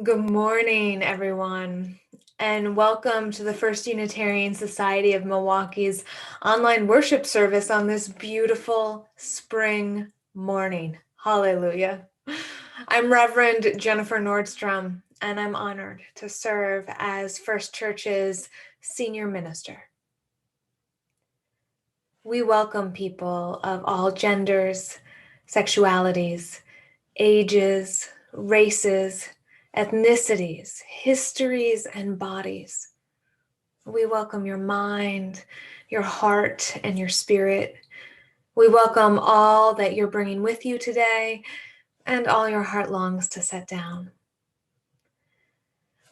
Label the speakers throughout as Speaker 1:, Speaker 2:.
Speaker 1: Good morning, everyone, and welcome to the First Unitarian Society of Milwaukee's online worship service on this beautiful spring morning. Hallelujah. I'm Reverend Jennifer Nordstrom, and I'm honored to serve as First Church's senior minister. We welcome people of all genders, sexualities, ages, races, ethnicities, histories, and bodies. We welcome your mind, your heart, and your spirit. We welcome all that you're bringing with you today and all your heart longs to set down.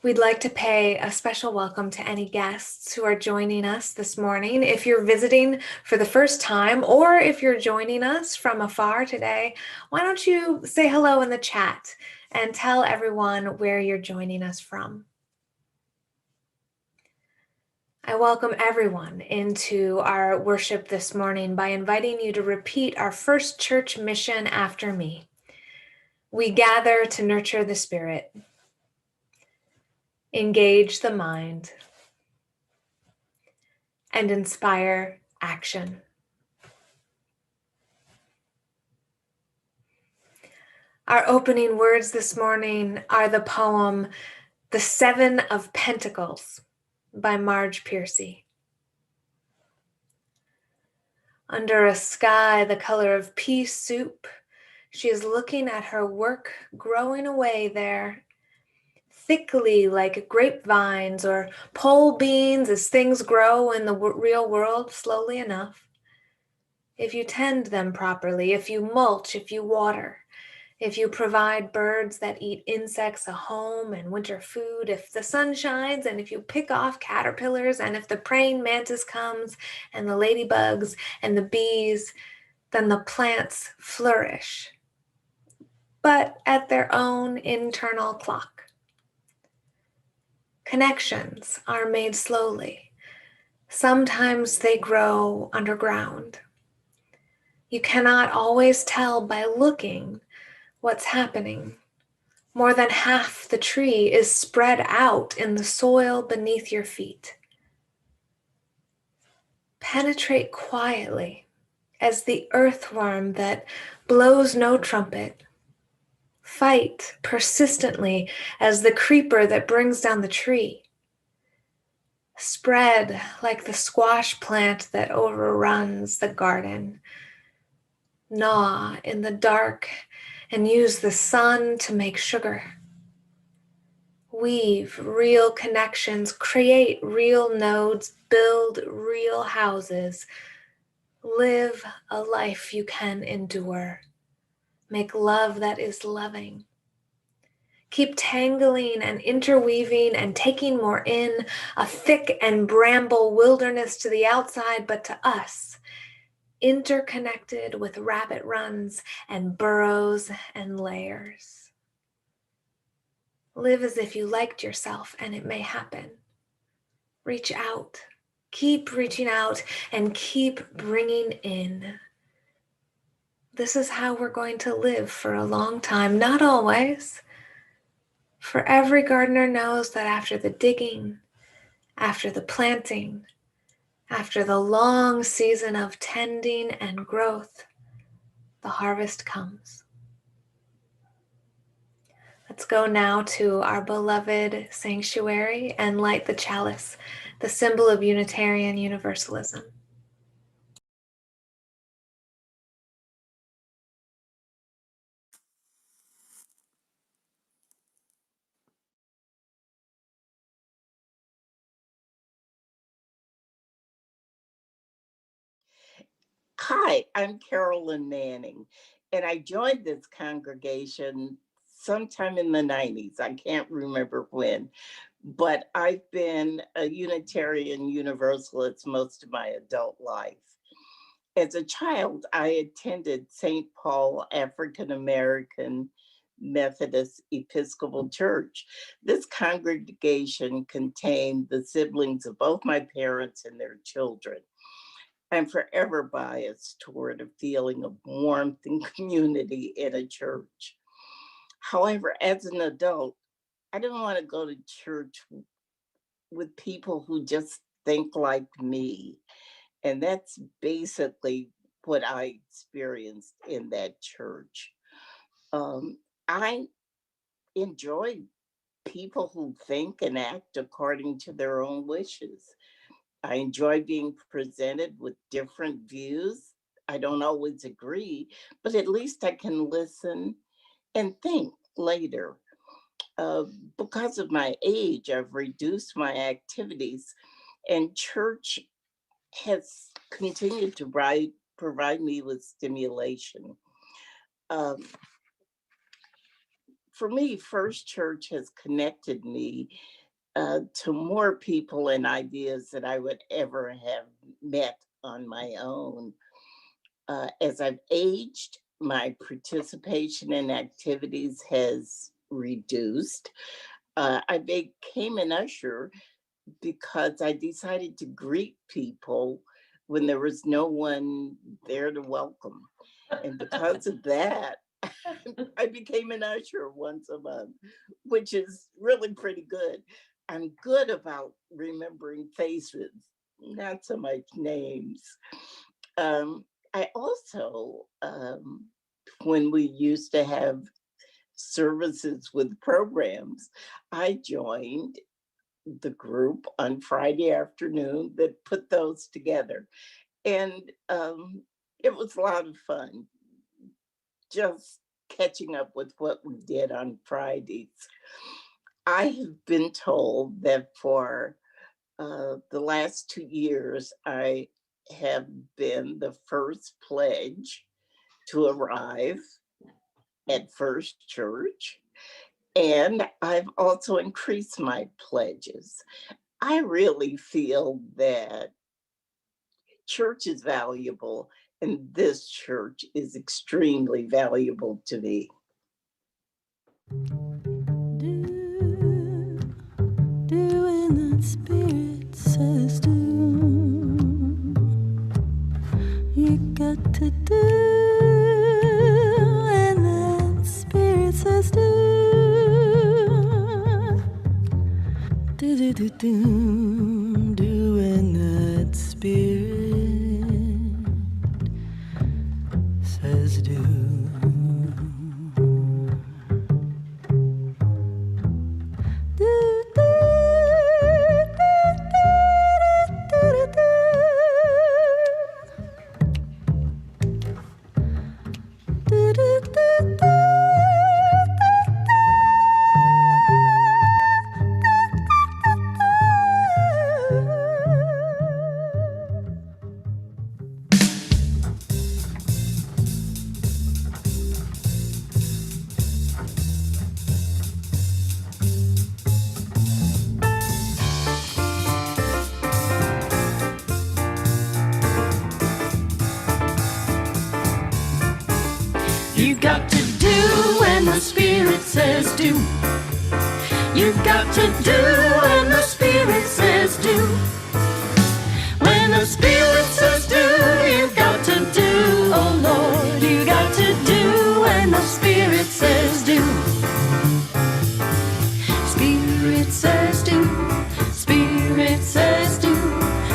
Speaker 1: We'd like to pay a special welcome to any guests who are joining us this morning. If you're visiting for the first time, or if you're joining us from afar today, why don't you say hello in the chat and tell everyone where you're joining us from. I welcome everyone into our worship this morning by inviting you to repeat our first church mission after me. We gather to nurture the spirit, engage the mind, and inspire action. Our opening words this morning are the poem The Seven of Pentacles by Marge Piercy. Under a sky the color of pea soup, she is looking at her work growing away there, thickly like grapevines or pole beans as things grow in the real world slowly enough. If you tend them properly, if you mulch, if you water, if you provide birds that eat insects a home and winter food, if the sun shines and if you pick off caterpillars and if the praying mantis comes and the ladybugs and the bees, then the plants flourish, but at their own internal clock. Connections are made slowly. Sometimes they grow underground. You cannot always tell by looking what's happening. More than half the tree is spread out in the soil beneath your feet. Penetrate quietly as the earthworm that blows no trumpet. Fight persistently as the creeper that brings down the tree. Spread like the squash plant that overruns the garden. Gnaw in the dark and use the sun to make sugar. Weave real connections, create real nodes, build real houses. Live a life you can endure. Make love that is loving. Keep tangling and interweaving and taking more in, a thick and bramble wilderness to the outside, but to us, interconnected with rabbit runs and burrows and layers. Live as if you liked yourself and it may happen. Reach out. Keep reaching out and keep bringing in. This is how we're going to live for a long time. Not always. For every gardener knows that after the digging, after the planting, after the long season of tending and growth, the harvest comes. Let's go now to our beloved sanctuary and light the chalice, the symbol of Unitarian Universalism.
Speaker 2: Hi, I'm Carolyn Manning, and I joined this congregation sometime in the 90s. I can't remember when, but I've been a Unitarian Universalist most of my adult life. As a child, I attended St. Paul African American Methodist Episcopal Church. This congregation contained the siblings of both my parents and their children. I'm forever biased toward a feeling of warmth and community in a church. However, as an adult, I don't want to go to church with people who just think like me. And that's basically what I experienced in that church. I enjoy people who think and act according to their own wishes. I enjoy being presented with different views. I don't always agree, but at least I can listen and think later. Because of my age, I've reduced my activities, and church has continued to provide me with stimulation. Um, for me, First Church has connected me to more people and ideas that I would ever have met on my own. As I've aged, my participation in activities has reduced. I became an usher because I decided to greet people when there was no one there to welcome. And because of that, I became an usher once a month, which is really pretty good. I'm good about remembering faces, not so much names. I also, when we used to have services with programs, I joined the group on Friday afternoon that put those together. And it was a lot of fun, just catching up with what we did on Fridays. I have been told that for the last 2 years, I have been the first pledge to arrive at First Church. And I've also increased my pledges. I really feel that church is valuable, and this church is extremely valuable to me.
Speaker 3: Doing that spirit says do. You got to do, and that spirit says do. Doing that spirit says do. You got to do when the Spirit says do. You got to do when the Spirit says do. When the Spirit says do, you got to do, oh Lord. You got to do when the Spirit says do. Spirit says do. Spirit says do.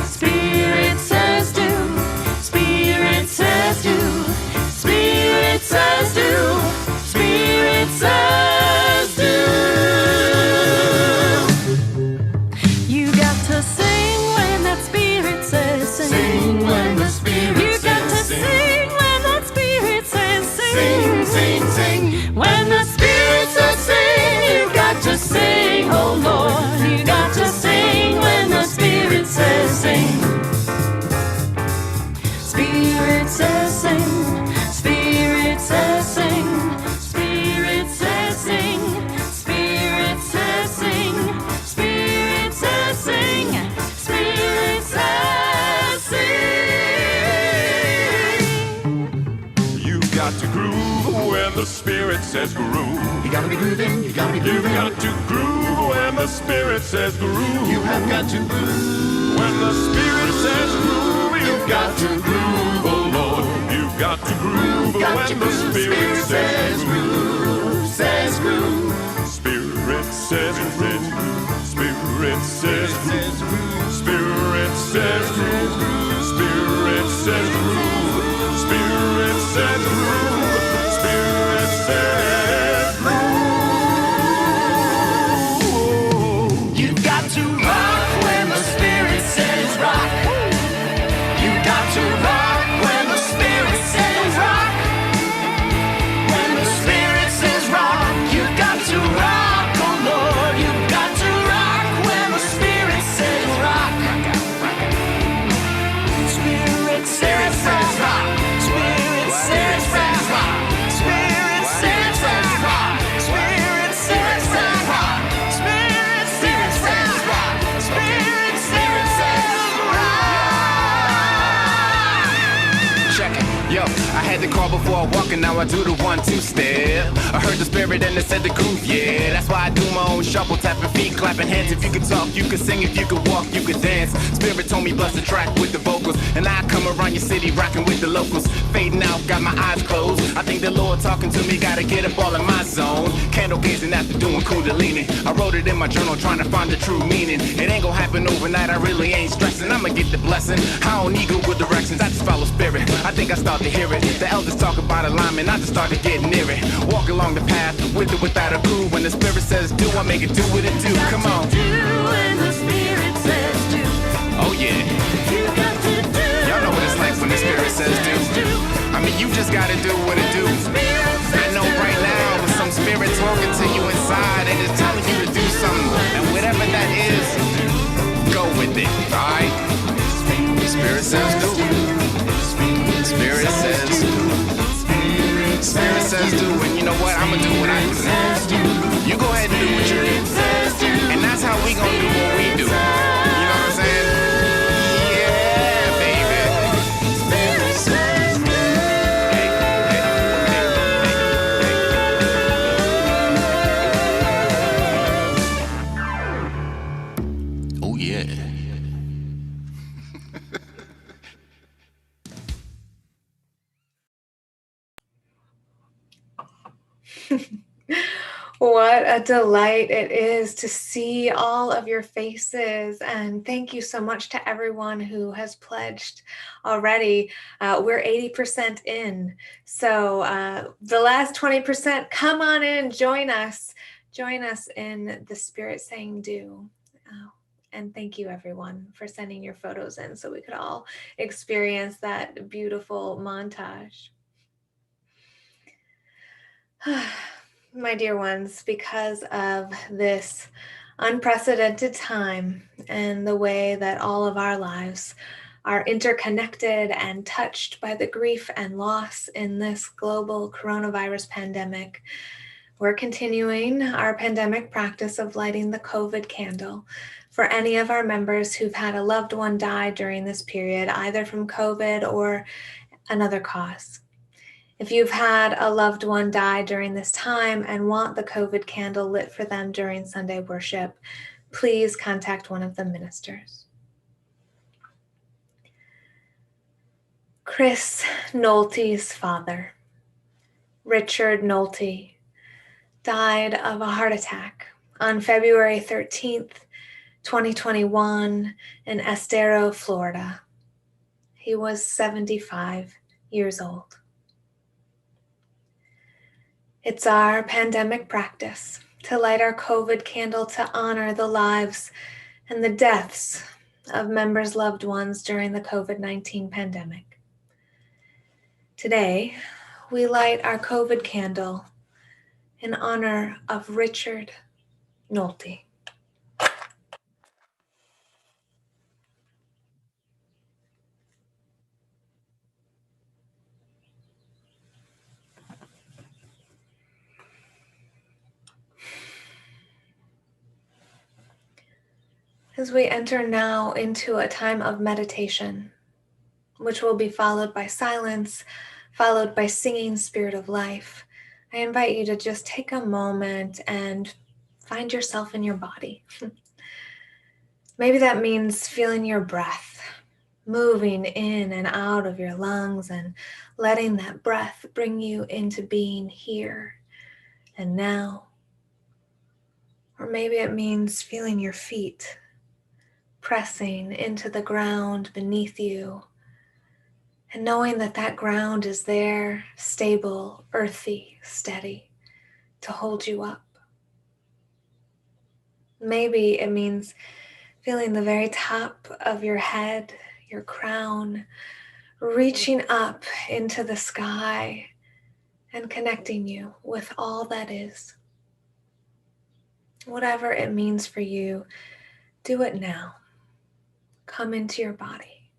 Speaker 3: Spirit says do. Spirit says do. Spirit says do. Spirit says do. You got to sing when that Spirit says sing. Sing when the Spirit says sing. You got to sing when that Spirit says sing. Sing, sing, sing. When the Spirit says sing, you got to sing, oh Lord. You got to sing when the Spirit says sing. Spirit says sing. Spirit says sing. Spirit says sing. Spirit says sing. Spirit says sing. Spirit says sing.
Speaker 4: You got to groove when the Spirit says groove.
Speaker 5: You gotta be grooving, you gotta be grooving.
Speaker 4: You got to groove when the Spirit says groove.
Speaker 5: You have got to groove.
Speaker 4: When the Spirit says groove, you've got to groove, oh Lord. You've got to groove when the Spirit says groove.
Speaker 5: Says groove.
Speaker 4: Spirit says Spirit says groove. Spirit says groove. Spirit says groove. Spirit says groove. Spirit says groove.
Speaker 3: You got to rock when the Spirit says rock. You got to rock when the Spirit says rock. When the Spirit says rock, you got to rock, oh Lord. You got to rock when the Spirit says rock. Spirit says rock. Spirit says rock. Spirit says rock. Spirit says rock. Spirit says rock. Spirit says rock.
Speaker 6: Check it. Yo, I had to call before I walk and now I do the 1-2 step. I heard the Spirit and it said the groove, yeah. That's why I do my own shuffle, tapping feet, clapping hands. If you could talk, you could sing. If you could walk, you could dance. Spirit told me bust a track with the vocals, and I come around your city rocking with the locals. Fading out, got my eyes closed. I think the Lord talking to me, gotta get up all in my zone. Candle gazing after doing Kundalini. I wrote it in my journal, trying to find the true meaning. It ain't gonna happen overnight, I really ain't stressing. I'ma get the blessing. I don't need Google directions, I just follow Spirit. I think I start to hear it. The elders talk about alignment, I just start to get near it. Walk along the path, with or without a groove. When the Spirit says do, I make it do what it do. Come on.
Speaker 3: Do when the Spirit says do.
Speaker 6: Oh yeah.
Speaker 3: You got to do.
Speaker 6: Y'all know what it's like when the Spirit says do. I mean, you just gotta do what it do. I know right now with some Spirit talking to you inside and it's telling you to do something. And whatever that is, go with it, alright? Spirit says do. Spirit says do. Spirit says do, and you know what? I'ma do what I do. You go ahead and do what you do. And that's how we gonna do what we do. You know what I'm saying? Yeah, baby.
Speaker 3: Spirit says do.
Speaker 6: Hey, hey, hey. Oh yeah.
Speaker 1: What a delight it is to see all of your faces. And thank you so much to everyone who has pledged already. We're 80% in. So the last 20%, come on in, join us. Join us in the Spirit saying do. And thank you everyone for sending your photos in so we could all experience that beautiful montage. My dear ones, because of this unprecedented time and the way that all of our lives are interconnected and touched by the grief and loss in this global coronavirus pandemic, we're continuing our pandemic practice of lighting the COVID candle for any of our members who've had a loved one die during this period, either from COVID or another cause. If you've had a loved one die during this time and want the COVID candle lit for them during Sunday worship, please contact one of the ministers. Chris Nolte's father, Richard Nolte, died of a heart attack on February 13th, 2021 in Estero, Florida. He was 75 years old. It's our pandemic practice to light our COVID candle to honor the lives and the deaths of members' loved ones during the COVID-19 pandemic. Today, we light our COVID candle in honor of Richard Nolte. As we enter now into a time of meditation, which will be followed by silence, followed by singing Spirit of Life, I invite you to just take a moment and find yourself in your body. Maybe that means feeling your breath, moving in and out of your lungs and letting that breath bring you into being here and now. Or maybe it means feeling your feet pressing into the ground beneath you and knowing that that ground is there, stable, earthy, steady, to hold you up. Maybe it means feeling the very top of your head, your crown, reaching up into the sky and connecting you with all that is. Whatever it means for you, do it now. Come into your body.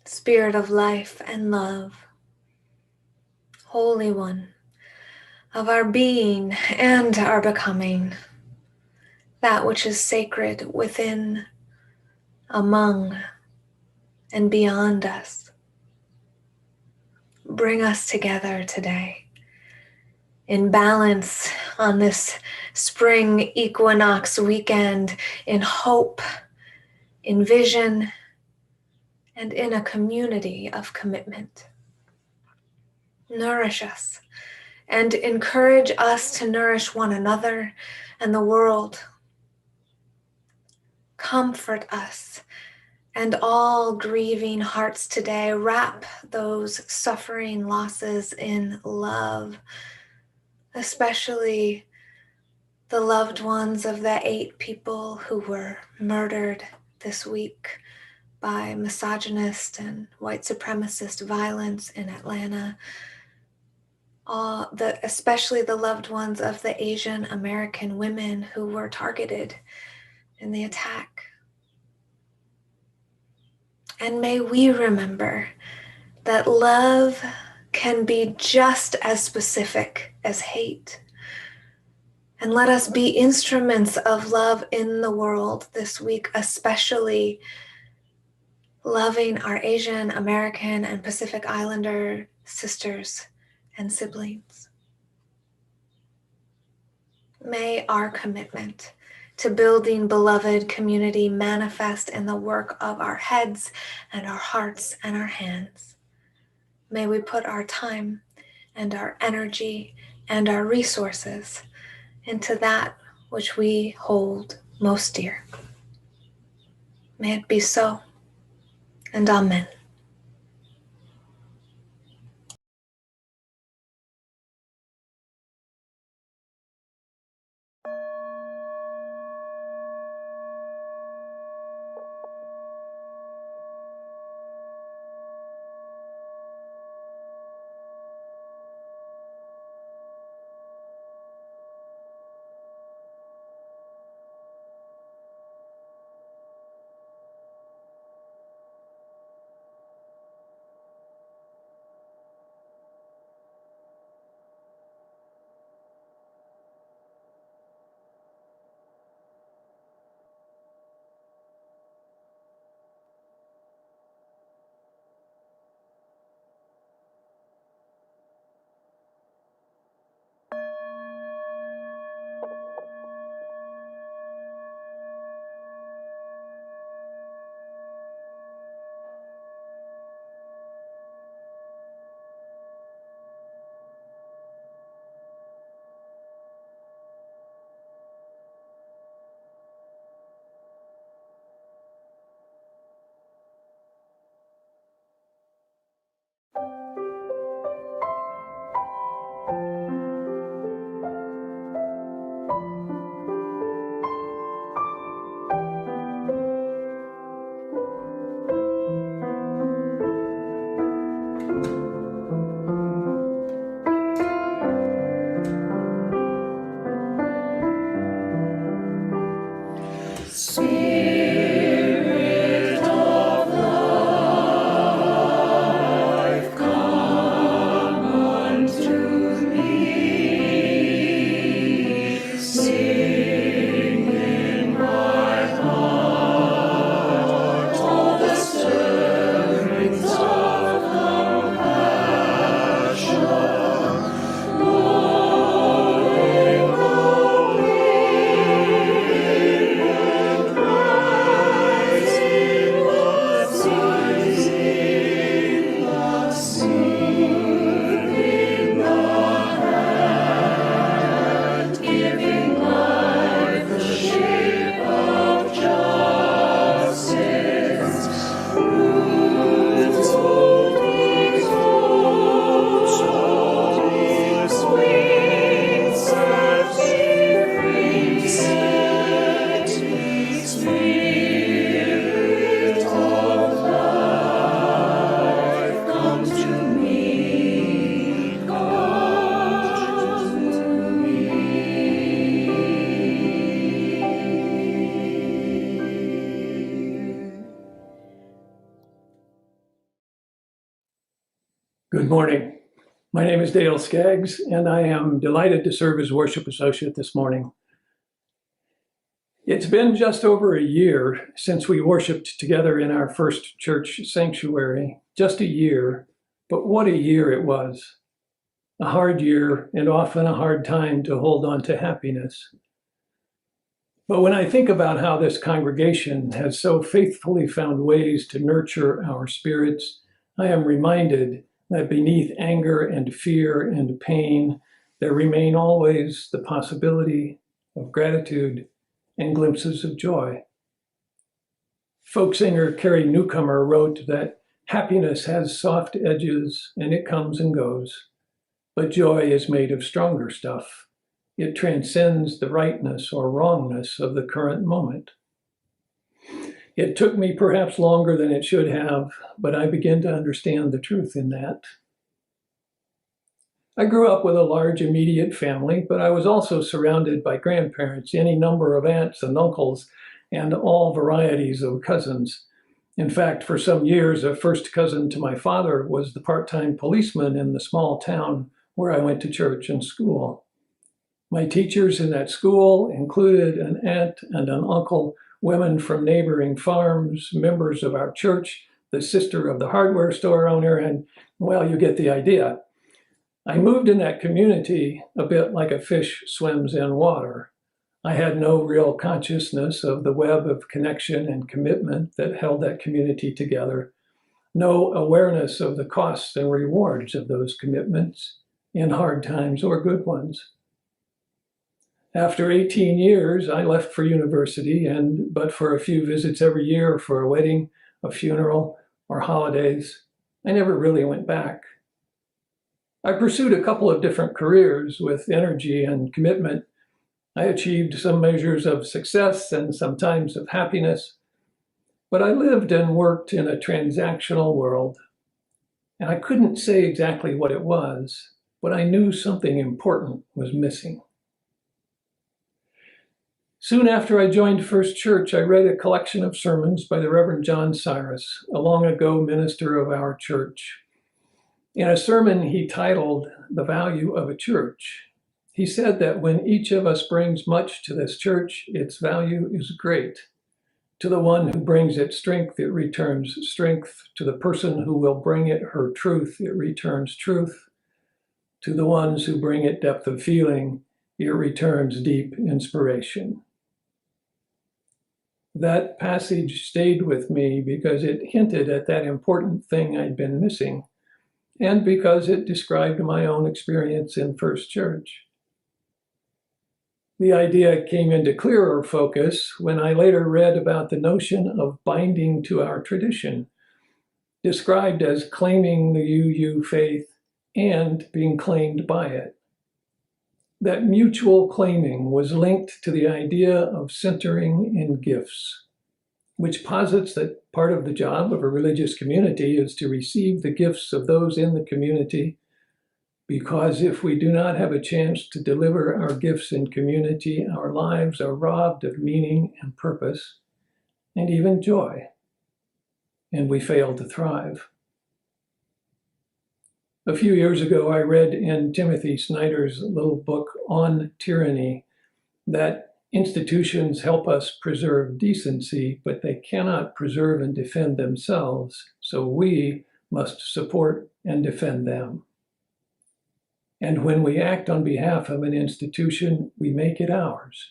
Speaker 1: Spirit of life and love, Holy One of our being and our becoming, that which is sacred within, among, and beyond us. Bring us together today in balance on this spring equinox weekend, in hope, in vision, and in a community of commitment. Nourish us and encourage us to nourish one another and the world. Comfort us and all grieving hearts today. Wrap those suffering losses in love, especially the loved ones of the 8 people who were murdered this week by misogynist and white supremacist violence in Atlanta. Especially the loved ones of the Asian American women who were targeted in the attack. And may we remember that love can be just as specific as hate. And let us be instruments of love in the world this week, especially loving our Asian American and Pacific Islander sisters and siblings. May our commitment to building beloved community manifest in the work of our heads and our hearts and our hands. May we put our time and our energy and our resources into that which we hold most dear. May it be so, and amen.
Speaker 7: Good morning. My name is Dale Skaggs, and I am delighted to serve as worship associate this morning. It's been just over a year since we worshiped together in our first church sanctuary. Just a year, but what a year it was. A hard year and often a hard time to hold on to happiness. But when I think about how this congregation has so faithfully found ways to nurture our spirits, I am reminded that beneath anger and fear and pain, there remain always the possibility of gratitude and glimpses of joy. Folk singer Carrie Newcomer wrote that happiness has soft edges and it comes and goes, but joy is made of stronger stuff. It transcends the rightness or wrongness of the current moment. It took me perhaps longer than it should have, but I begin to understand the truth in that. I grew up with a large immediate family, but I was also surrounded by grandparents, any number of aunts and uncles, and all varieties of cousins. In fact, for some years, a first cousin to my father was the part-time policeman in the small town where I went to church and school. My teachers in that school included an aunt and an uncle, women from neighboring farms, members of our church, the sister of the hardware store owner, and, well, you get the idea. I moved in that community a bit like a fish swims in water. I had no real consciousness of the web of connection and commitment that held that community together, no awareness of the costs and rewards of those commitments in hard times or good ones. After 18 years, I left for university, but for a few visits every year for a wedding, a funeral, or holidays, I never really went back. I pursued a couple of different careers with energy and commitment. I achieved some measures of success and sometimes of happiness, but I lived and worked in a transactional world. And I couldn't say exactly what it was, but I knew something important was missing. Soon after I joined First Church, I read a collection of sermons by the Reverend John Cyrus, a long ago minister of our church. In a sermon he titled The Value of a Church, he said that when each of us brings much to this church, its value is great. To the one who brings it strength, it returns strength. To the person who will bring it her truth, it returns truth. To the ones who bring it depth of feeling, it returns deep inspiration. That passage stayed with me because it hinted at that important thing I'd been missing, and because it described my own experience in First Church. The idea came into clearer focus when I later read about the notion of binding to our tradition, described as claiming the UU faith and being claimed by it. That mutual claiming was linked to the idea of centering in gifts, which posits that part of the job of a religious community is to receive the gifts of those in the community, because if we do not have a chance to deliver our gifts in community, our lives are robbed of meaning and purpose, and even joy, and we fail to thrive. A few years ago, I read in Timothy Snyder's little book On Tyranny that institutions help us preserve decency, but they cannot preserve and defend themselves, so we must support and defend them. And when we act on behalf of an institution, we make it ours.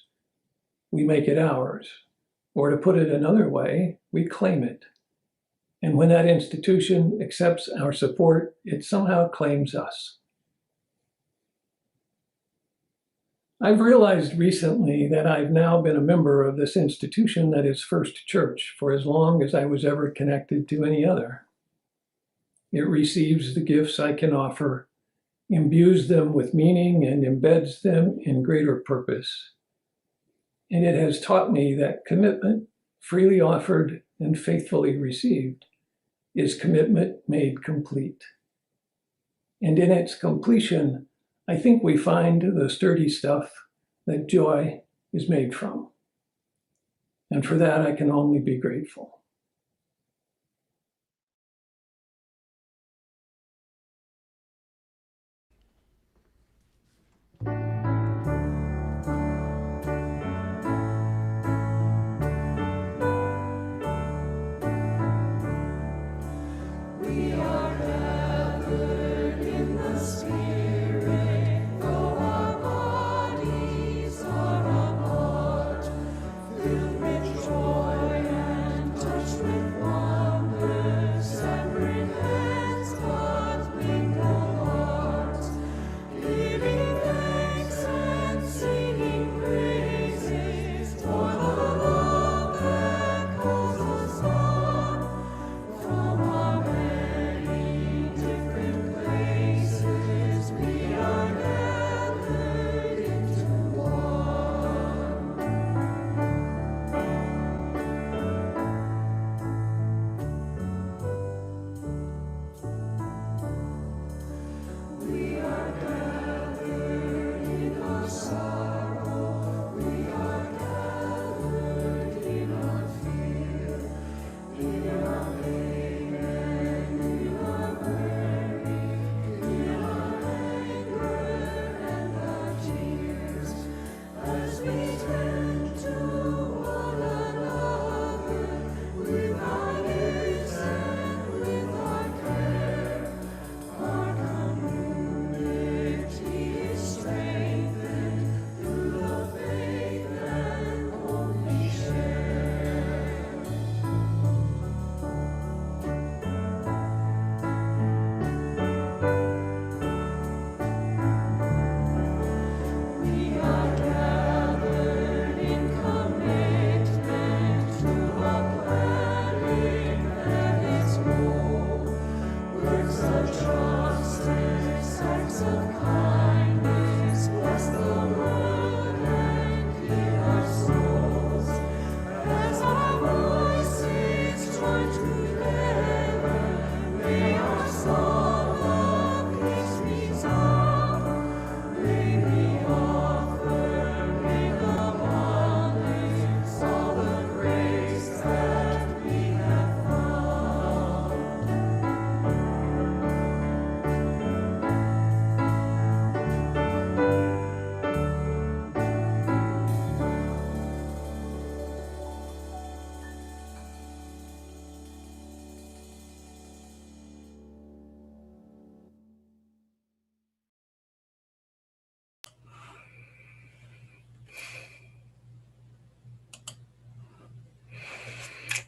Speaker 7: We make it ours. Or to put it another way, we claim it. And when that institution accepts our support, it somehow claims us. I've realized recently that I've now been a member of this institution that is First Church for as long as I was ever connected to any other. It receives the gifts I can offer, imbues them with meaning, and embeds them in greater purpose. And it has taught me that commitment, freely offered and faithfully received, is commitment made complete. And in its completion, I think we find the sturdy stuff that joy is made from. And for that, I can only be grateful.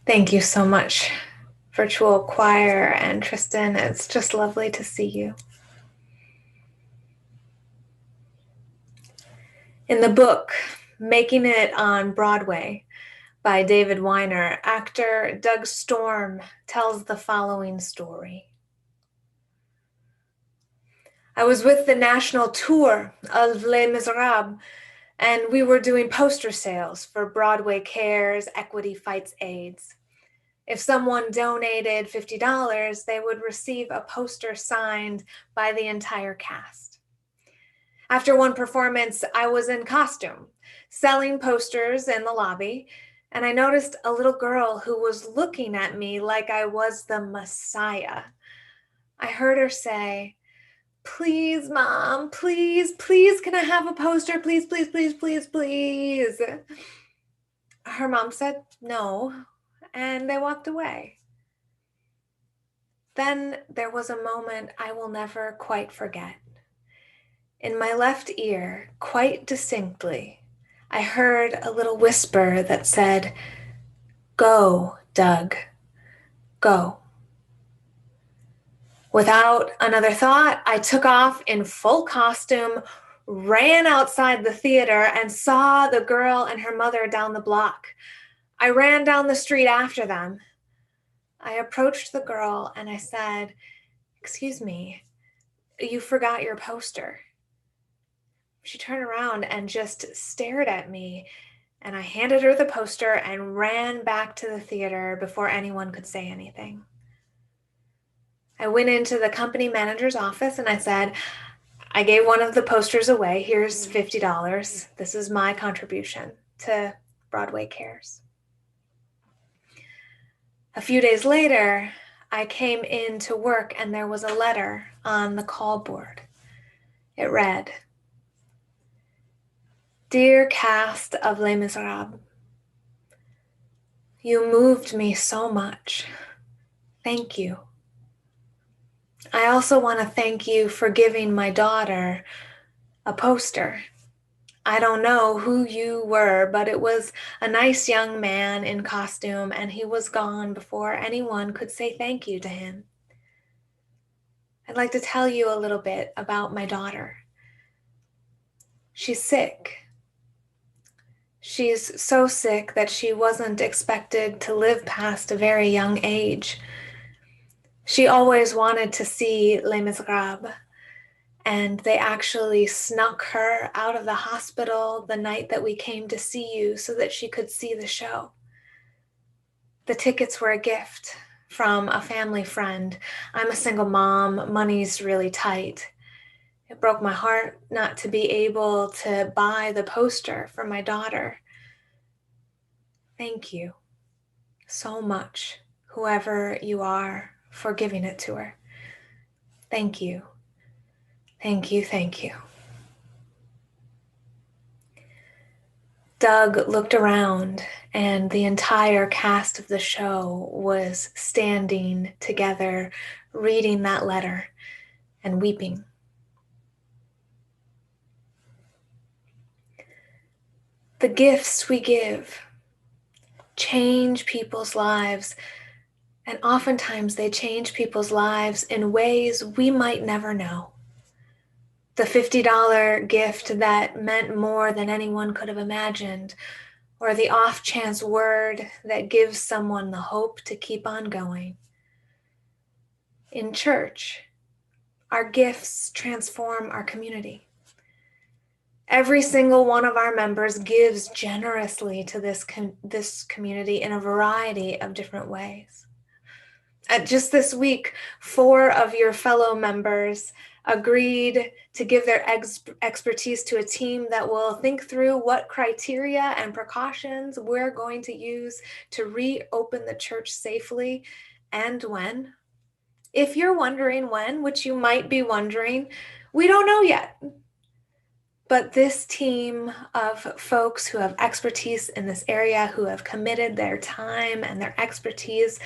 Speaker 1: Thank you so much, virtual choir and Tristan. It's just lovely to see you. In the book, Making It on Broadway by David Weiner, actor Doug Storm tells the following story. I was with the national tour of Les Miserables, and we were doing poster sales for Broadway Cares Equity Fights AIDS. If someone donated $50, they would receive a poster signed by the entire cast. After one performance, I was in costume, selling posters in the lobby, and I noticed a little girl who was looking at me like I was the Messiah. I heard her say, "Please, Mom, please, please, can I have a poster? Please, please, please, please, please." Her mom said no, and they walked away. Then there was a moment I will never quite forget. In my left ear, quite distinctly, I heard a little whisper that said, "Go, Doug, go." Without another thought, I took off in full costume, ran outside the theater, and saw the girl and her mother down the block. I ran down the street after them. I approached the girl and I said, "Excuse me, you forgot your poster." She turned around and just stared at me, and I handed her the poster and ran back to the theater before anyone could say anything. I went into the company manager's office and I said, "I gave one of the posters away. Here's $50. This is my contribution to Broadway Cares." A few days later, I came in to work and there was a letter on the call board. It read, "Dear cast of Les Miserables, you moved me so much. Thank you. I also want to thank you for giving my daughter a poster. I don't know who you were, but it was a nice young man in costume, and he was gone before anyone could say thank you to him. I'd like to tell you a little bit about my daughter. She's sick. She's so sick that she wasn't expected to live past a very young age. She always wanted to see Les Miserables, and they actually snuck her out of the hospital the night that we came to see you so that she could see the show. The tickets were a gift from a family friend. I'm a single mom. Money's really tight. It broke my heart not to be able to buy the poster for my daughter. Thank you so much, whoever you are, for giving it to her. Thank you. Thank you, thank you." Doug looked around, and the entire cast of the show was standing together, reading that letter and weeping. The gifts we give change people's lives, and oftentimes they change people's lives in ways we might never know. The $50 gift that meant more than anyone could have imagined, or the off chance word that gives someone the hope to keep on going. In church, our gifts transform our community. Every single one of our members gives generously to this community in a variety of different ways. Just this week, 4 of your fellow members agreed to give their expertise to a team that will think through what criteria and precautions we're going to use to reopen the church safely and when. If you're wondering when, which you might be wondering, we don't know yet. But this team of folks who have expertise in this area, who have committed their time and their expertise,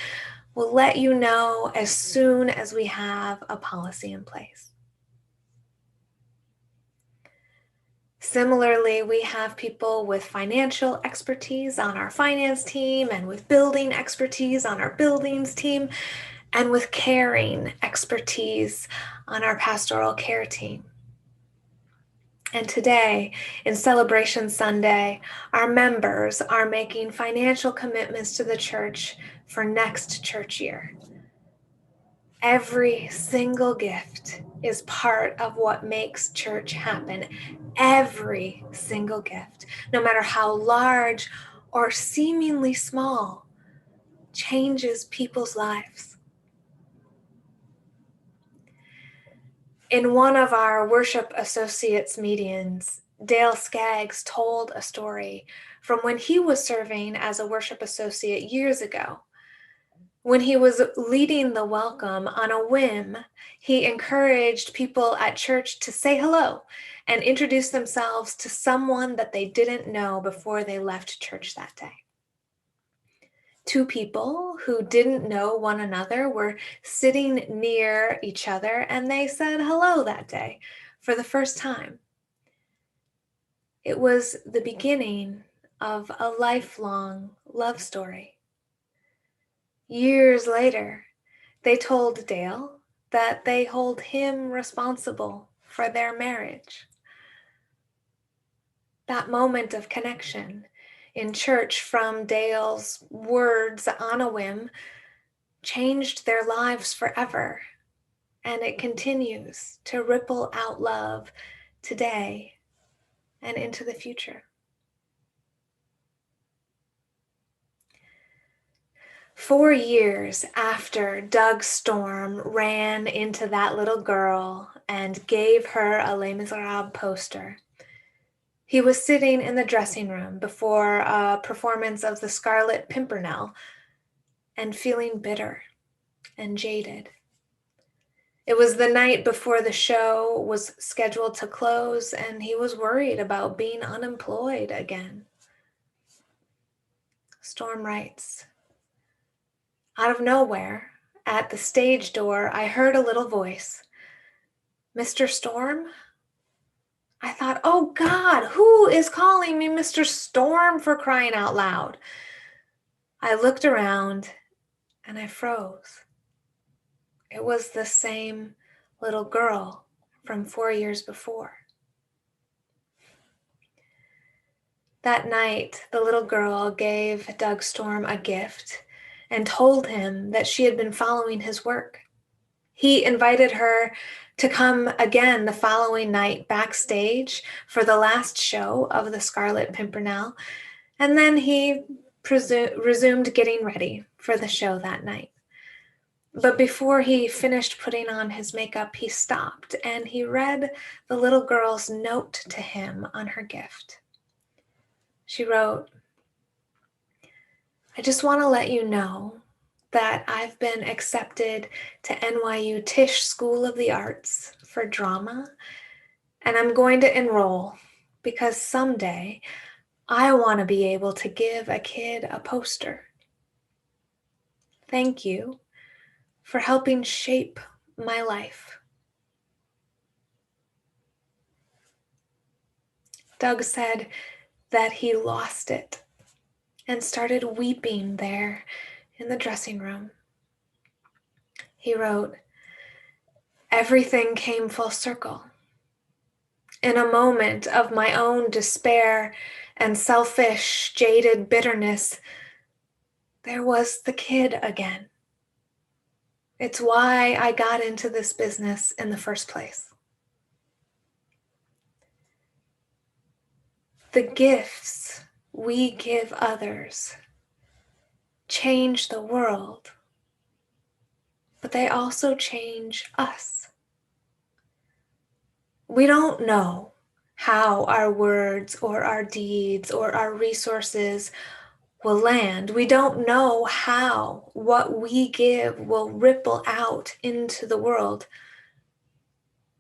Speaker 1: will let you know as soon as we have a policy in place. Similarly, we have people with financial expertise on our finance team, and with building expertise on our buildings team, and with caring expertise on our pastoral care team. And today, in Celebration Sunday, our members are making financial commitments to the church for next church year. Every single gift is part of what makes church happen. Every single gift, no matter how large or seemingly small, changes people's lives. In one of our worship associates meetings, Dale Skaggs told a story from when he was serving as a worship associate years ago. When he was leading the welcome, on a whim, he encouraged people at church to say hello and introduce themselves to someone that they didn't know before they left church that day. Two people who didn't know one another were sitting near each other, and they said hello that day for the first time. It was the beginning of a lifelong love story. Years later, they told Dale that they hold him responsible for their marriage. That moment of connection in church from Dale's words on a whim changed their lives forever, and it continues to ripple out love today and into the future. 4 years after Doug Storm ran into that little girl and gave her a Les Miserables poster, he was sitting in the dressing room before a performance of The Scarlet Pimpernel and feeling bitter and jaded. It was the night before the show was scheduled to close, and he was worried about being unemployed again. Storm writes, "Out of nowhere, at the stage door, I heard a little voice. 'Mr. Storm?' I thought, oh God, who is calling me Mr. Storm, for crying out loud? I looked around and I froze. It was the same little girl from 4 years before. That night, the little girl gave Doug Storm a gift and told him that she had been following his work. He invited her to come again the following night backstage for the last show of The Scarlet Pimpernel, and then he resumed getting ready for the show that night. But before he finished putting on his makeup, he stopped and he read the little girl's note to him on her gift. She wrote, "I just want to let you know that I've been accepted to NYU Tisch School of the Arts for drama, and I'm going to enroll because someday I want to be able to give a kid a poster. Thank you for helping shape my life." Doug said that he lost it and started weeping there in the dressing room. He wrote, "Everything came full circle. In a moment of my own despair and selfish, jaded bitterness, there was the kid again. It's why I got into this business in the first place." The gifts we give others change the world, but they also change us. We don't know how our words or our deeds or our resources will land. We don't know how what we give will ripple out into the world.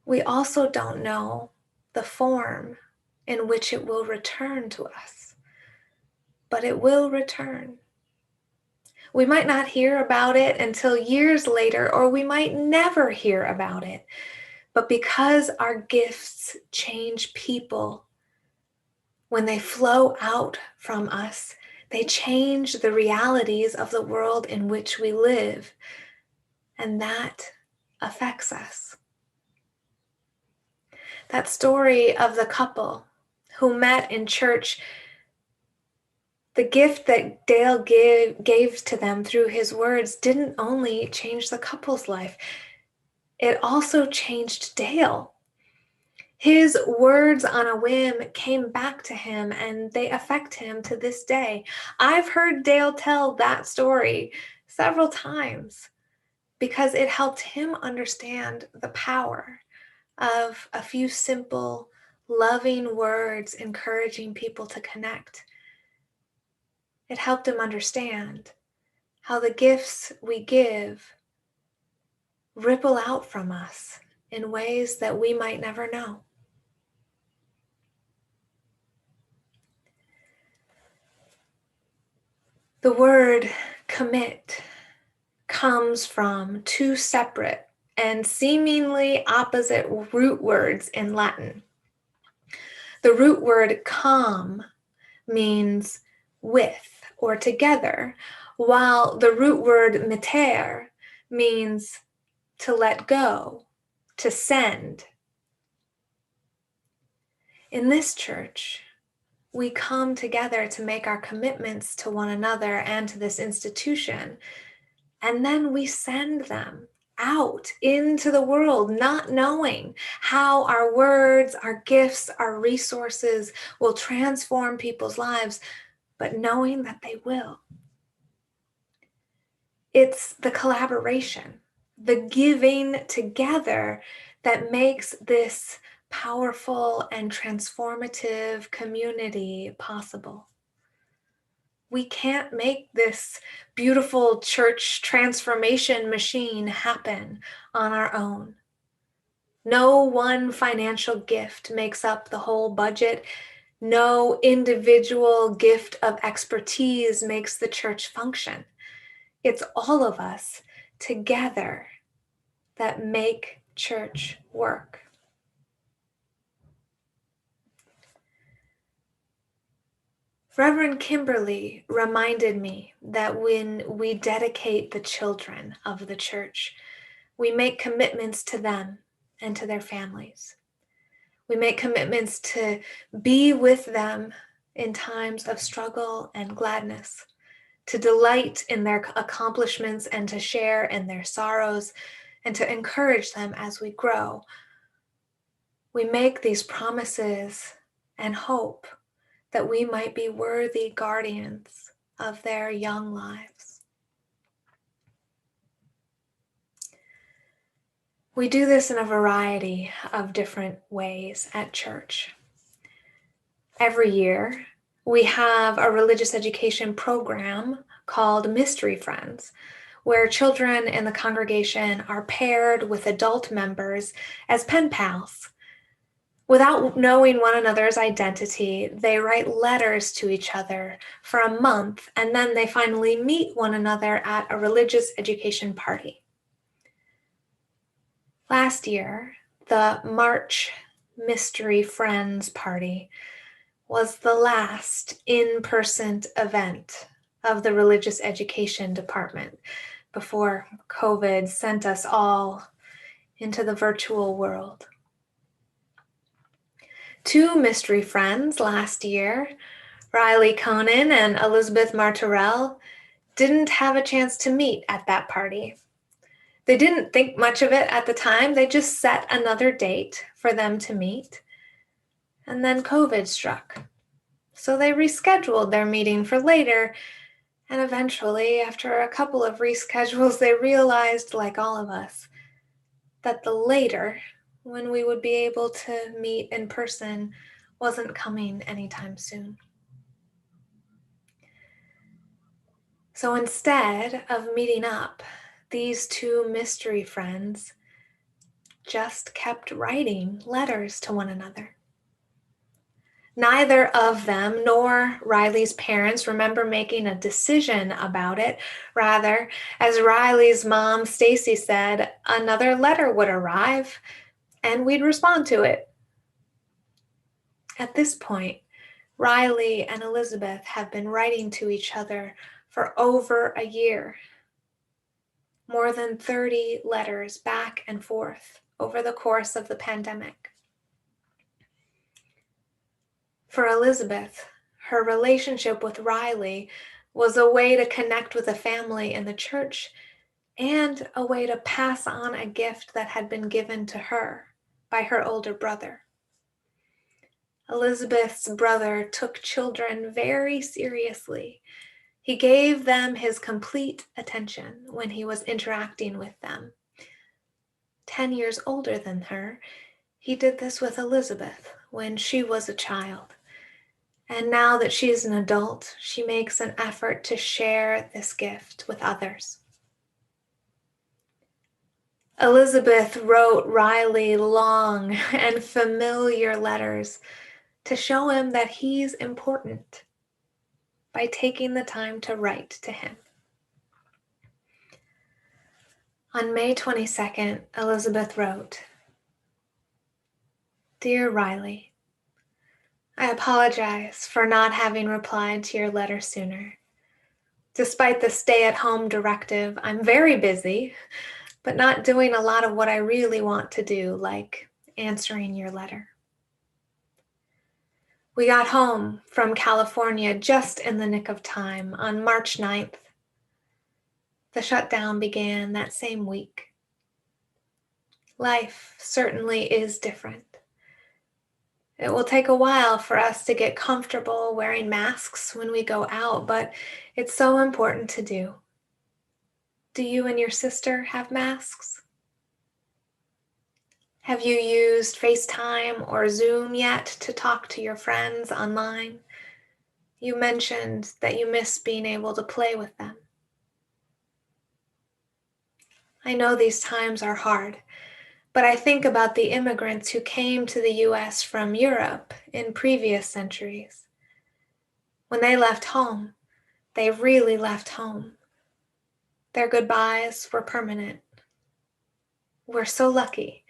Speaker 1: We also don't know the form in which it will return to us, but it will return. We might not hear about it until years later, or we might never hear about it. But because our gifts change people, when they flow out from us, they change the realities of the world in which we live, and that affects us. That story of the couple who met in church, the gift that Dale gave to them through his words didn't only change the couple's life, it also changed Dale. His words on a whim came back to him, and they affect him to this day. I've heard Dale tell that story several times because it helped him understand the power of a few simple, loving words encouraging people to connect. It helped him understand how the gifts we give ripple out from us in ways that we might never know. The word commit comes from two separate and seemingly opposite root words in Latin. The root word com means with or together, while the root word meter means to let go, to send. In this church, we come together to make our commitments to one another and to this institution, and then we send them out into the world, not knowing how our words, our gifts, our resources will transform people's lives, but knowing that they will. It's the collaboration, the giving together that makes this powerful and transformative community possible. We can't make this beautiful church transformation machine happen on our own. No one financial gift makes up the whole budget. No individual gift of expertise makes the church function. It's all of us together that make church work. Reverend Kimberly reminded me that when we dedicate the children of the church, we make commitments to them and to their families. We make commitments to be with them in times of struggle and gladness, to delight in their accomplishments and to share in their sorrows, and to encourage them as we grow. We make these promises and hope that we might be worthy guardians of their young lives. We do this in a variety of different ways at church. Every year, we have a religious education program called Mystery Friends, where children in the congregation are paired with adult members as pen pals. Without knowing one another's identity, they write letters to each other for a month, and then they finally meet one another at a religious education party. Last year, the March Mystery Friends Party was the last in-person event of the religious education department before COVID sent us all into the virtual world. 2 mystery friends last year, Riley Conan and Elizabeth Martorell, didn't have a chance to meet at that party. They didn't think much of it at the time. They just set another date for them to meet. And then COVID struck. So they rescheduled their meeting for later. And eventually, after a couple of reschedules, they realized, like all of us, that the later, when we would be able to meet in person, wasn't coming anytime soon. So instead of meeting up, these 2 mystery friends just kept writing letters to one another. Neither of them nor Riley's parents remember making a decision about it. Rather, as Riley's mom, Stacy, said, another letter would arrive and we'd respond to it. At this point, Riley and Elizabeth have been writing to each other for over a year. More than 30 letters back and forth over the course of the pandemic. For Elizabeth, her relationship with Riley was a way to connect with a family in the church and a way to pass on a gift that had been given to her by her older brother. Elizabeth's brother took children very seriously. He gave them his complete attention when he was interacting with them. 10 years older than her, he did this with Elizabeth when she was a child. And now that she's an adult, she makes an effort to share this gift with others. Elizabeth wrote Riley long and familiar letters to show him that he's important by taking the time to write to him. On May 22nd, Elizabeth wrote, "Dear Riley, I apologize for not having replied to your letter sooner. Despite the stay-at-home directive, I'm very busy, but not doing a lot of what I really want to do, like answering your letter. We got home from California just in the nick of time on March 9th. The shutdown began that same week. Life certainly is different. It will take a while for us to get comfortable wearing masks when we go out, but it's so important to do. Do you and your sister have masks? Have you used FaceTime or Zoom yet to talk to your friends online? You mentioned that you miss being able to play with them. I know these times are hard, but I think about the immigrants who came to the US from Europe in previous centuries. When they left home, they really left home. Their goodbyes were permanent. We're so lucky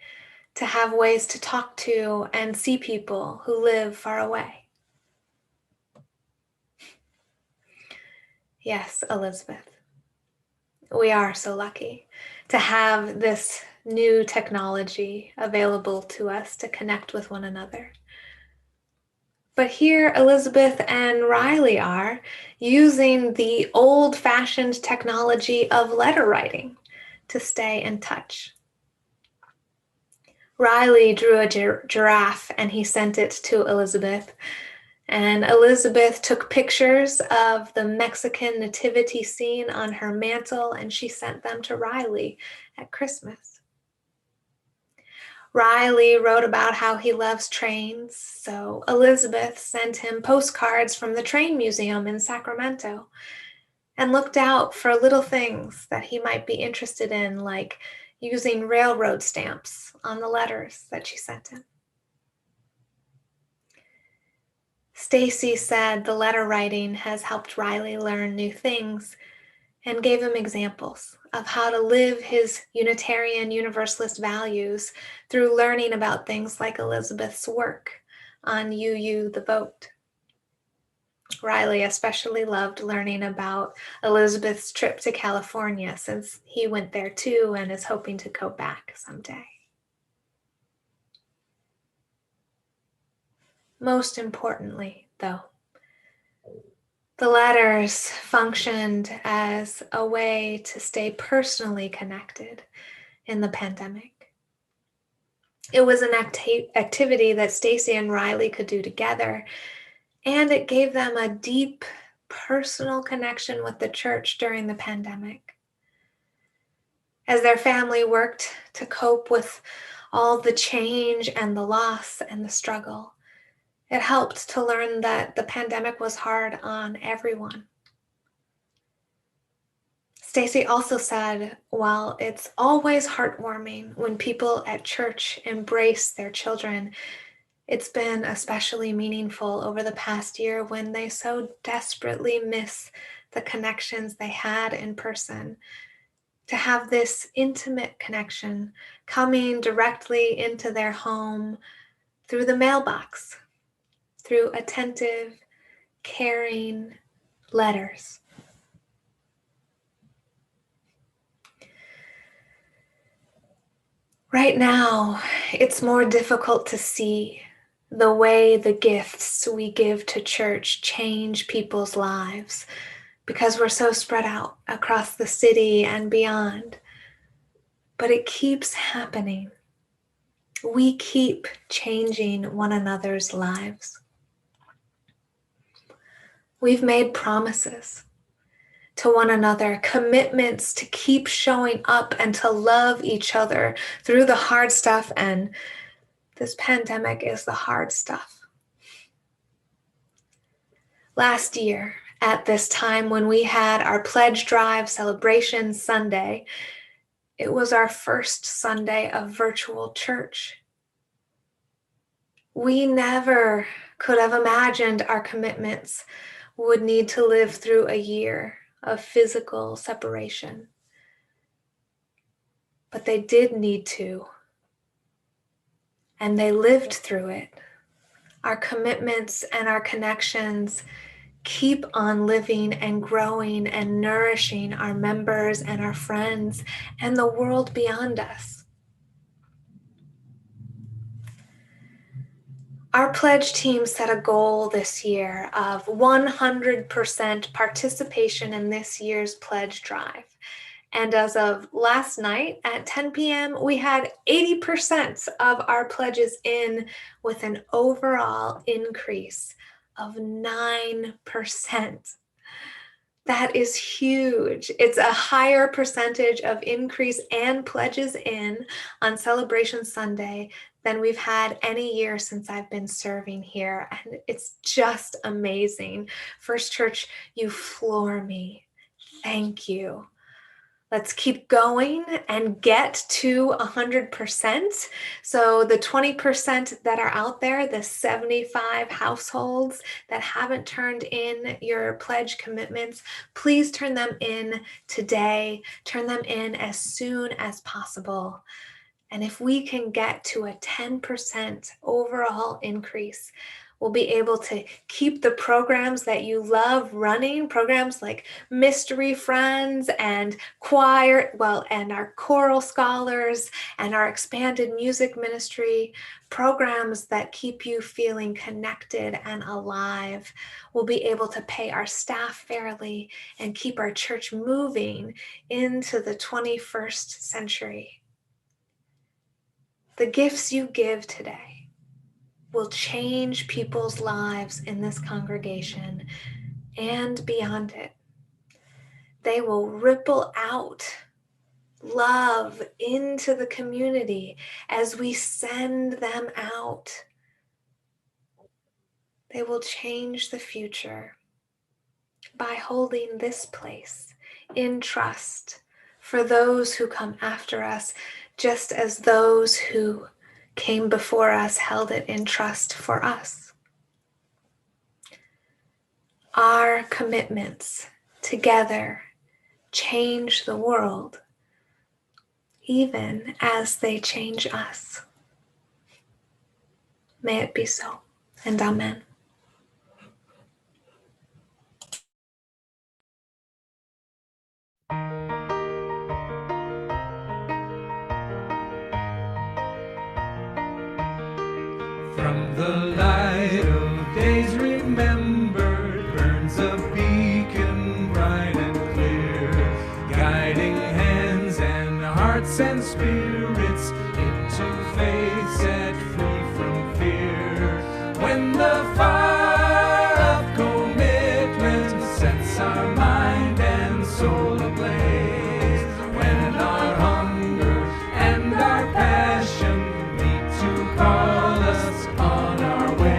Speaker 1: to have ways to talk to and see people who live far away." Yes, Elizabeth, we are so lucky to have this new technology available to us to connect with one another. But here Elizabeth and Riley are using the old-fashioned technology of letter writing to stay in touch. Riley drew a giraffe and he sent it to Elizabeth. And Elizabeth took pictures of the Mexican nativity scene on her mantle and she sent them to Riley at Christmas. Riley wrote about how he loves trains, so Elizabeth sent him postcards from the train museum in Sacramento and looked out for little things that he might be interested in, like using railroad stamps on the letters that she sent him. Stacy said the letter writing has helped Riley learn new things and gave him examples of how to live his Unitarian Universalist values through learning about things like Elizabeth's work on UU the Vote. Riley especially loved learning about Elizabeth's trip to California since he went there too and is hoping to go back someday. Most importantly, though, the letters functioned as a way to stay personally connected in the pandemic. It was an activity that Stacy and Riley could do together, and it gave them a deep personal connection with the church during the pandemic. As their family worked to cope with all the change and the loss and the struggle, it helped to learn that the pandemic was hard on everyone. Stacy also said, while it's always heartwarming when people at church embrace their children, it's been especially meaningful over the past year when they so desperately miss the connections they had in person. To have this intimate connection coming directly into their home through the mailbox through attentive, caring letters. Right now, it's more difficult to see the way the gifts we give to church change people's lives because we're so spread out across the city and beyond. But it keeps happening. We keep changing one another's lives. We've made promises to one another, commitments to keep showing up and to love each other through the hard stuff, and this pandemic is the hard stuff. Last year, at this time when we had our pledge drive celebration Sunday, it was our first Sunday of virtual church. We never could have imagined our commitments would need to live through a year of physical separation. But they did need to, and they lived through it. Our commitments and our connections keep on living and growing and nourishing our members and our friends and the world beyond us. Our pledge team set a goal this year of 100% participation in this year's pledge drive. And as of last night at 10 p.m., we had 80% of our pledges in, with an overall increase of 9%. That is huge. It's a higher percentage of increase and pledges in on Celebration Sunday than we've had any year since I've been serving here. And it's just amazing. First Church, you floor me. Thank you. Let's keep going and get to 100%. So the 20% that are out there, the 75 households that haven't turned in your pledge commitments, please turn them in today. Turn them in as soon as possible. And if we can get to a 10% overall increase, we'll be able to keep the programs that you love running, programs like Mystery Friends and choir, and our choral scholars and our expanded music ministry, programs that keep you feeling connected and alive. We'll be able to pay our staff fairly and keep our church moving into the 21st century. The gifts you give today will change people's lives in this congregation and beyond it. They will ripple out love into the community as we send them out. They will change the future by holding this place in trust for those who come after us, just as those who came before us held it in trust for us. Our commitments together change the world, even as they change us. May it be so, and amen.
Speaker 8: From the light of days remembered burns a beacon bright and clear, guiding hands and hearts and spirits into faith set free from fear. When the fire of commitment sets our mind and soul ablaze, when our hunger and our passion meet to call us on our way.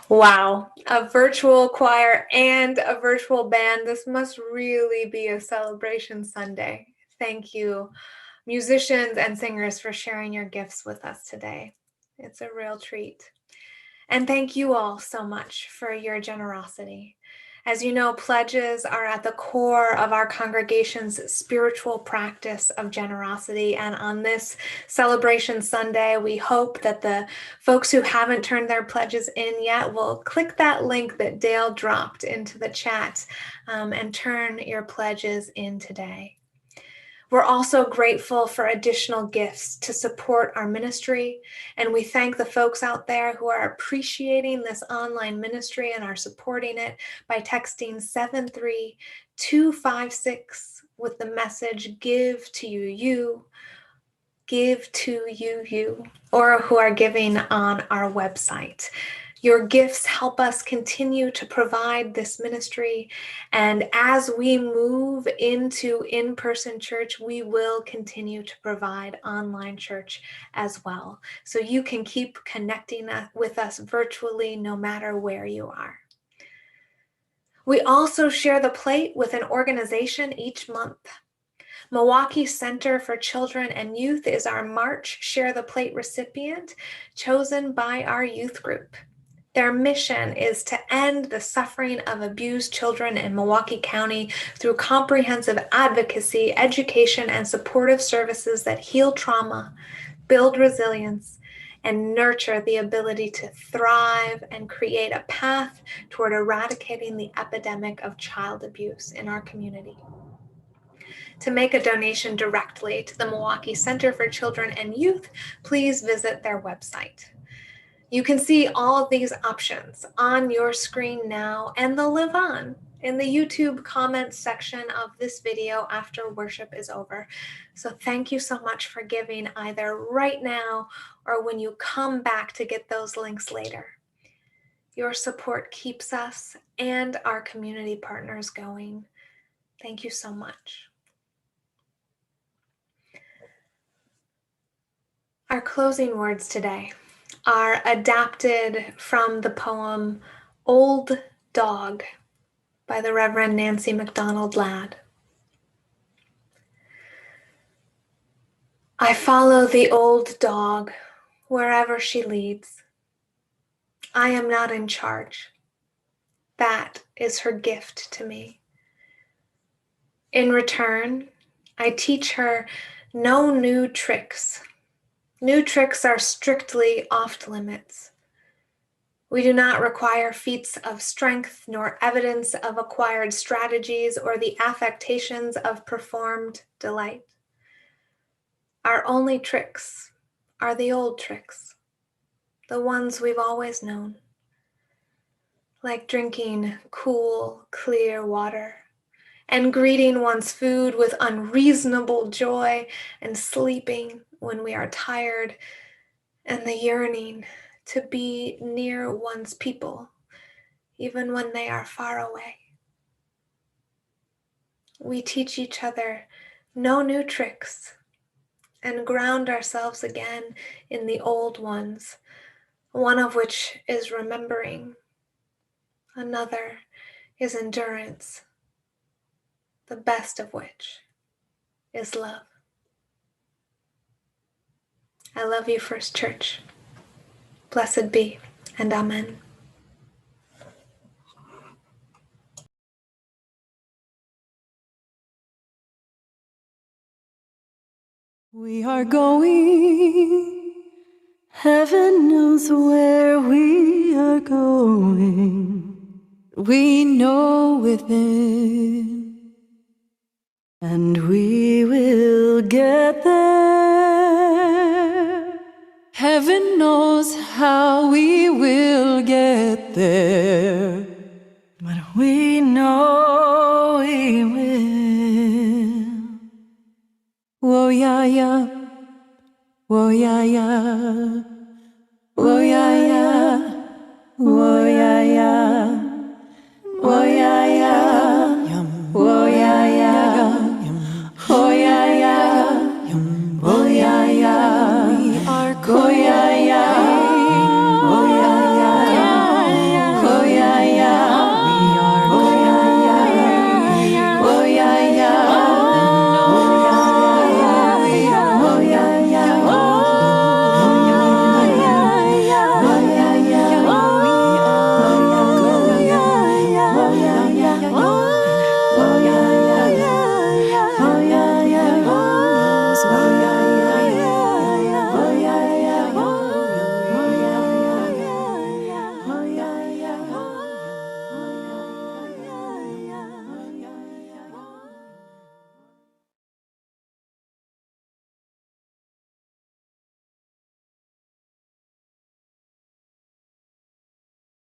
Speaker 1: Wow, a virtual choir and a virtual band. This must really be a celebration Sunday. Thank you, musicians and singers, for sharing your gifts with us today. It's a real treat. And thank you all so much for your generosity. As you know, pledges are at the core of our congregation's spiritual practice of generosity. And on this Celebration Sunday, we hope that the folks who haven't turned their pledges in yet will click that link that Dale dropped into the chat and turn your pledges in today. We're also grateful for additional gifts to support our ministry, and we thank the folks out there who are appreciating this online ministry and are supporting it by texting 73256 with the message "Give to you," give to you, or who are giving on our website. Your gifts help us continue to provide this ministry. And as we move into in-person church, we will continue to provide online church as well. So you can keep connecting with us virtually no matter where you are. We also share the plate with an organization each month. Milwaukee Center for Children and Youth is our March Share the Plate recipient, chosen by our youth group. Their mission is to end the suffering of abused children in Milwaukee County through comprehensive advocacy, education, and supportive services that heal trauma, build resilience, and nurture the ability to thrive and create a path toward eradicating the epidemic of child abuse in our community. To make a donation directly to the Milwaukee Center for Children and Youth, please visit their website. You can see all of these options on your screen now, and they'll live on in the YouTube comments section of this video after worship is over. So thank you so much for giving either right now or when you come back to get those links later. Your support keeps us and our community partners going. Thank you so much. Our closing words today are adapted from the poem Old Dog by the Reverend Nancy MacDonald Ladd. I follow the old dog wherever she leads. I am not in charge. That is her gift to me. In return, I teach her no new tricks. New tricks are strictly off limits. We do not require feats of strength nor evidence of acquired strategies or the affectations of performed delight. Our only tricks are the old tricks, the ones we've always known, like drinking cool, clear water and greeting one's food with unreasonable joy and sleeping when we are tired, and the yearning to be near one's people, even when they are far away. We teach each other no new tricks and ground ourselves again in the old ones, one of which is remembering, another is endurance, the best of which is love. I love you, First Church. Blessed be, and amen.
Speaker 3: We are going, heaven knows where we are going. We know within, and we will get there. Heaven knows how we will get there, but we know we will. Whoa, yeah, yeah. Whoa, yeah, yeah. Whoa, yeah, yeah. Whoa, yeah, yeah. Whoa, yeah, yeah.